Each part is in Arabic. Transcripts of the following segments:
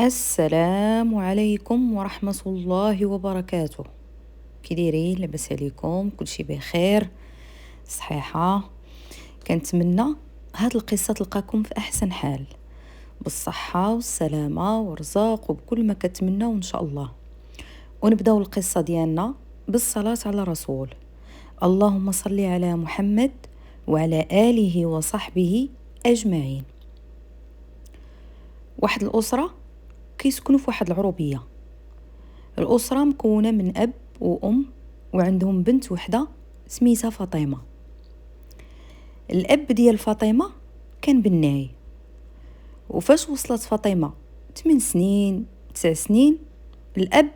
السلام عليكم ورحمة الله وبركاته. كي دايرين؟ لاباس عليكم؟ كلشي بخير صحيحة؟ كنتمنى هاد القصة تلقاكم في أحسن حال، بالصحة والسلامة والرزاق وبكل ما كتمناو إن شاء الله. ونبداو القصة ديالنا بالصلاة على رسول اللهم صل على محمد وعلى آله وصحبه أجمعين. واحد الأسرة كيسكنوا في واحد العروبية. الأسرة مكونة من أب وأم وعندهم بنت وحدة سميتها فاطمة. الأب ديال فاطمة كان بناي، وفاش وصلت فاطمة 8 سنين 9 سنين الأب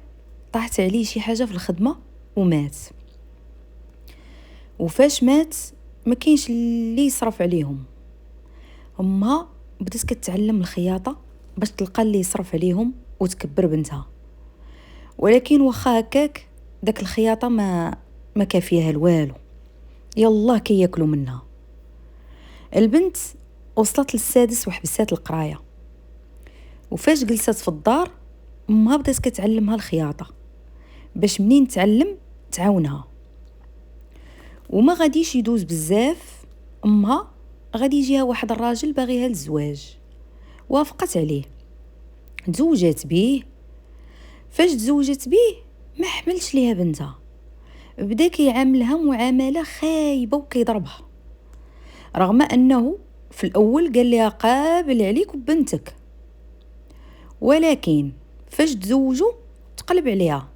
طاحت عليه شي حاجة في الخدمة ومات. وفاش مات ما كاينش اللي يصرف عليهم. أمها بدات كتعلم الخياطة باش تلقى اللي يصرف عليهم وتكبر بنتها، ولكن واخا هكاك داك الخياطة ما كافيها لوالو، يلا كياكلوا منها. البنت وصلت للسادس وحبسات القرايه، وفاش جلست في الدار امها بدات كتعلمها الخياطه باش منين تعلم تعاونها. وما غاديش يدوز بزاف امها غادي يجيها واحد الراجل باغيها للزواج، وافقت عليه، تزوجات بيه. فاش تزوجت بيه ما حملش ليها بنتها، بدا كيعاملها معامله خايبه وكيضربها، رغم انه في الاول قال لها قابل عليك وبنتك، ولكن فاش تزوجوا تقلب عليها.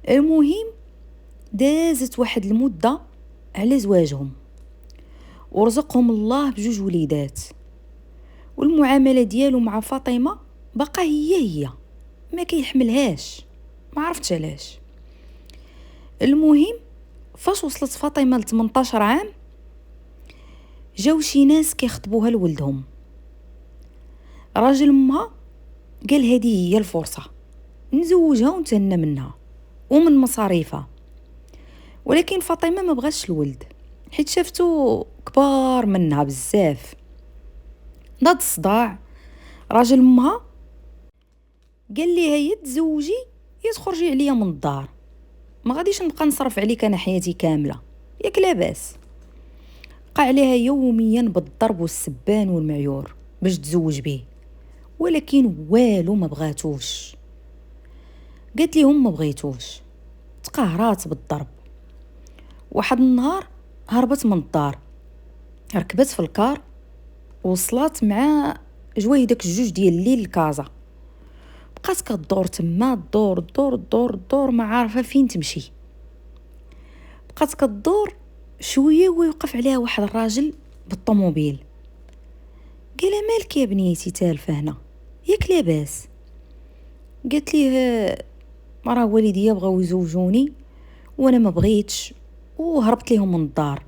المهم دازت واحد المده على زواجهم، ورزقهم الله بجوج وليدات، والمعامله ديالو مع فاطمه بقى هي ما كيحملهاش، ما عرفتش علاش. المهم فاش وصلت فاطمه ل 18 عام جاو شي ناس كيخطبوها لولدهم. راجل امها قال هذه هي الفرصه نزوجها ونتهنى منها ومن مصاريفها، ولكن فاطمه ما بغاتش الولد حيت شافتو كبار منها بزاف. ضد الصداع راجل امها قال ليها يا تزوجي يا تخرجي عليا من الدار، ما غاديش نبقى نصرف عليك انا حياتي كامله، ياك لاباس. قع عليها يوميا بالضرب والسبان والمعيور باش تزوج به، ولكن والو ما بغاتوش. قالت ليهم ما بغيتوش، تقهرات بالضرب. واحد النهار هربت من الدار، ركبت في الكار وصلت مع جويدك الجوج ديال الليل لكازا. بقات كدور تما دور ما عارفه فين تمشي. بقات كدور شويه ويوقف عليها واحد الراجل بالطوموبيل. قال مالك يا بنيتي تالفه هنا، ياك لاباس؟ قالت ليه راه والديا بغاو يزوجوني وانا ما بغيتش وهربت ليهم من الدار.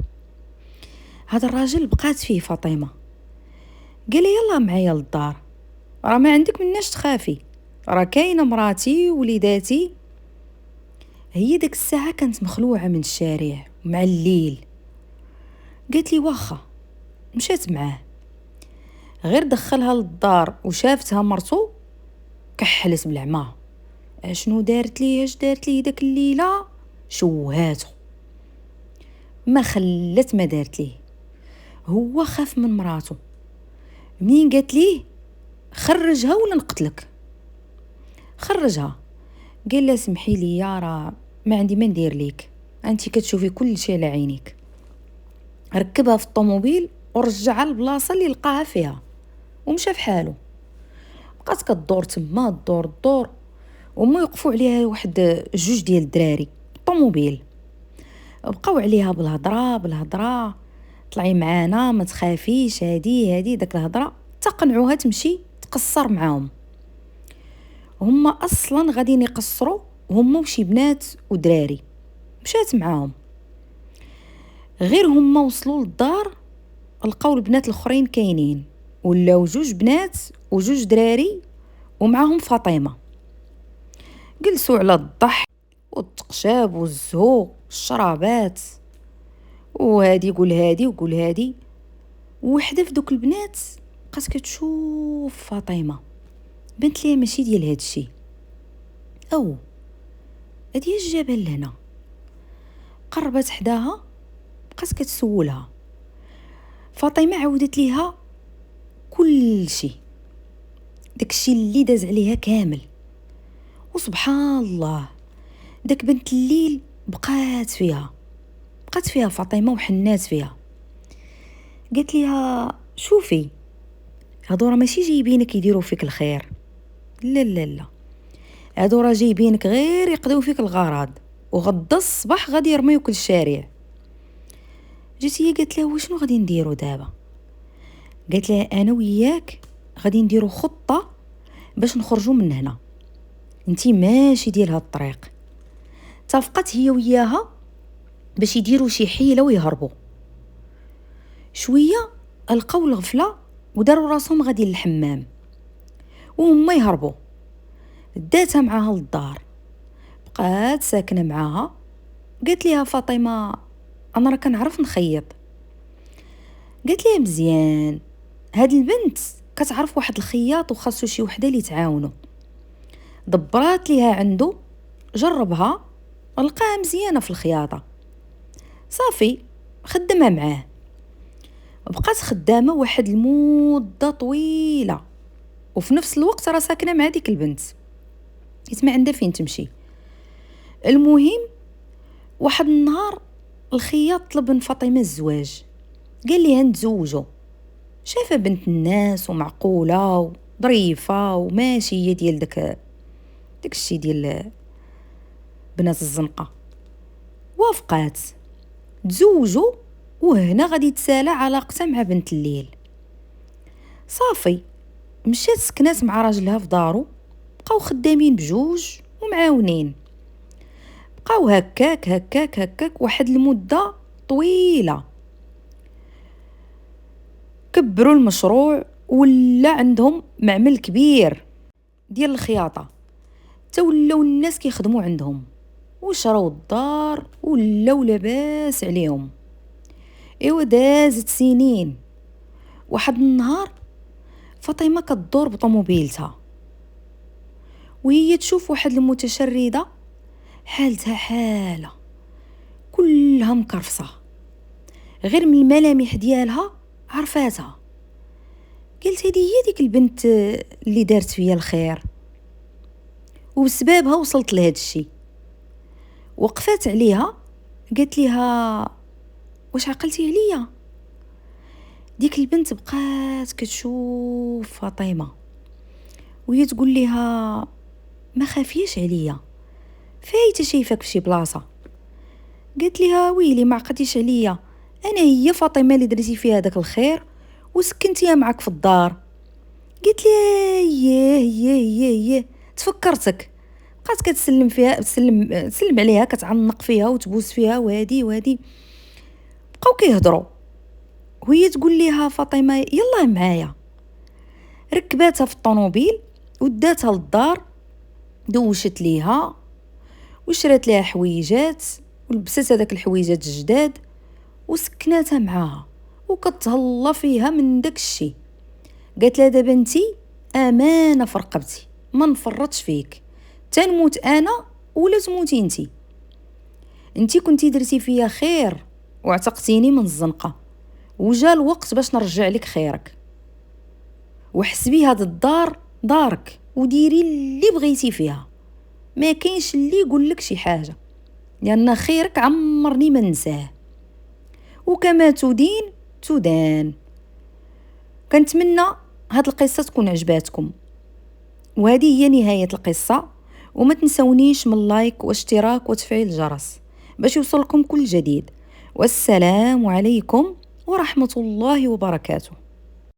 هذا الراجل بقات فيه فاطمه، قال يلا معايا للدار، راه ما عندك مناش تخافي، راه كاينه مراتي ووليداتي. هي ديك الساعه كانت مخلوعه من الشارع مع الليل. قالت لي واخا، مشات معاه. غير دخلها للدار وشافتها مرتو كحلت بالعمى. اشنو دارت ليه؟ اش دارت ليه داك الليله؟ شوهاتو، ما خلت ما دارت ليه. هو خاف من مراته، منين قالت ليه خرجها ولا نقتلك، خرجها. قال لا سمحي لي يا راه ما عندي ما ندير ليك، انت كتشوفي كل شيء على عينيك. ركبها في الطوموبيل ورجعها للبلاصه اللي لقاها فيها ومشى في حاله. بقات كدور تما الدور وما يوقفوا عليها واحد جوج ديال الدراري الطوموبيل، بقاو عليها بالهضره طلعي معانا ما تخافيش، هادي داك الهضره تقنعوها تمشي تقصر معاهم. هما اصلا غاديين يقصروا هما وشي بنات ودراري، مشات معاهم. غير هما وصلوا للدار لقاو البنات الاخرين كاينين، ولاو جوج بنات وجوج دراري ومعاهم فاطمه. جلسوا على الضح والتقشاب والزهوق والشرابات، وهادي يقول هادي ويقول هادي. وحده في دوك البنات بقات كتشوف فاطمه بنت ليها ماشي ديال هاد الشي. او هادي الجبل لهنا. قربت حداها، بقات كتسولها. فاطمه عاودت ليها كل شي، داكشي اللي داز عليها كامل. وسبحان الله داك بنت الليل بقات فيها فاطمه وحنات فيها. قالت ليها شوفي، هادو راه ماشي جايبينك يديروا فيك الخير، لا لا لا، هادو راه جايبينك غير يقضيو فيك الغراض، وغدا الصباح غادي يرميوك للشارع. جات هي قالت لها وشنو غادي نديرو دابا؟ قالت لها انا وياك غادي نديرو خطه باش نخرجوا من هنا، انتي ماشي ديال هاد الطريق. اتفقت هي وياها باش يديروا شي حيله ويهربوا. شويه لقاو الغفله وداروا راسهم غادي للحمام وهما يهربوا. داتها معاها للدار، بقات ساكنه معاها. قالت ليها فاطمه انا راه كنعرف نخيط. قالت ليها مزيان، هاد البنت كتعرف واحد الخياط وخاصو شي وحده اللي تعاونو. دبرات ليها عنده، جربها، لقاها مزيانه في الخياطه. صافي خدمها معاه. بقات خدامه واحد المده طويله، وفي نفس الوقت راه ساكنه مع ديك البنت، ما عندها فين تمشي. المهم واحد النهار الخياط طلب من فاطمه الزواج، قال لي نتزوجوا. شافه بنت الناس ومعقوله وظريفه وماشيه ديال داك الشيء ديال بنات الزنقه. وافقات، تزوجوا، وهنا غادي تسالى علاقتها مع بنت الليل. صافي مشات سكنات مع راجلها في دارو، بقاو خدامين بجوج ومعاونين. بقاو هكاك واحد المده طويله. كبروا المشروع ولا عندهم معمل كبير ديال الخياطه، تولاو الناس كيخدموا عندهم وشراو الدار ولاو لاباس عليهم. ايوا دازت سنين. واحد النهار فاطمه كدور بطوموبيلتها وهي تشوف واحد المتشرده حالتها حاله كلها مكرفصه، غير من الملامح ديالها عرفاتها. قلت هذه هي ديك البنت اللي دارت فيا الخير، وبسببها وصلت لهذا الشيء. وقفات عليها قالت لها واش عقلتي عليا؟ ديك البنت بقات كتشوف فاطمه وهي تقول لها ما خافيش عليا، فايته شايفك في شي بلاصه. قالت لها ويلي ما عقلتيش عليا، انا هي فاطمه اللي درتي فيها داك الخير وسكنتيها معك في الدار. قالت لها ياه تفكرتك. بقات كتسلم فيها، تسلم عليها، كتعنق فيها وتبوس فيها وهادي بقاو كيهضروا وهي تقول لها فاطمه يلا معايا. ركباتها في الطوموبيل وداتها للدار، دوشت ليها وشرات لها حويجات ولبست هذاك الحويجات الجداد وسكناتها معاها وكتهلا فيها من داك الشي. قالت لها دابا انتي امانه في رقبتي، ما نفرطش فيك، تنموت انا ولا تموتي انتي كنتي درتي فيا خير واعتقتيني من الزنقه، وجا الوقت باش نرجع لك خيرك. وحسبي هاد الدار دارك وديري اللي بغيتي فيها، ما كاينش اللي يقول لك شي حاجه، لان خيرك عمرني ما ننساه. وكما تدان. كنتمنى هاد القصه تكون عجباتكم، وهذه هي نهايه القصه. وما تنسونيش من لايك واشتراك وتفعيل الجرس باش يوصلكم كل جديد. والسلام عليكم ورحمه الله وبركاته.